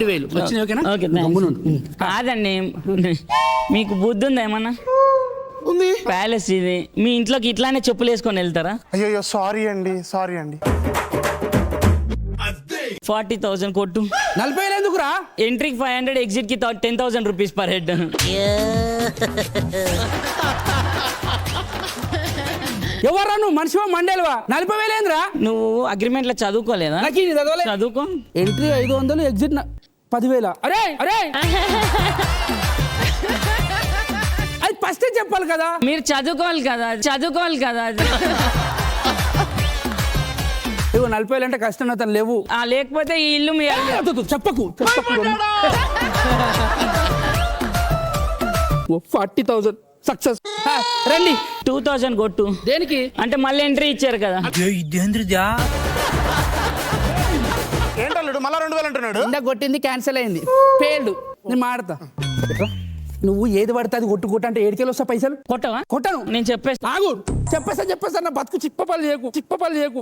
వచ్చినాయి ఓకేనా? ఓకే కాదండి, మీకు బుద్ధి ఉందా ఏమన్నా? ఉంది. ప్యాలెస్ ఇది, మీ ఇంట్లోకి ఇట్లానే చెప్పులు వేసుకొని వెళ్తారా? అయ్యో సారీ అండి. 40,000 కొట్టు. 40,000 ఎందుకురా? ఎంట్రీకి 500, ఎగ్జిట్ కి 10,000 రూపీస్ పర్ హెడ్. ఎవర్రా నువ్వు? మనిషివా మండేలువా? 40,000 ఏందిరా? నువ్వు అగ్రిమెంట్ లో చదువుకోలేదా? నాకు ఇది చదవలే. చదువుకో. Entry 500, exit 10,000. అరే అరే అది ఫస్ట్ చెప్పాలి కదా. మీరు చదువుకోవాలి కదా. ఇవ్వ 40,000 అంటే కష్టం, అతను లేవు. లేకపోతే ఈ ఇల్లు మీ చెప్పకు 40,000 సక్సెస్. రండి. 2,000 కొట్టు. దేనికి? అంటే మళ్ళీ ఎంట్రీ ఇచ్చారు కదా. ఏంటల్లుడు మళ్ళా 2,000 అంటున్నాడు? ఇందా కొట్టింది క్యాన్సిల్ అయింది, పేల్డ్. నేను మాడతా. నువ్వు ఏది పడితే అది కొట్టు అంటే 7,000 వస్తా పైసలు. కొట్టవా? కొట్టను. నేను చెప్పేస్తా. చెప్పేస్తా నా బతుకు చిప్పపల్లి చేయకు.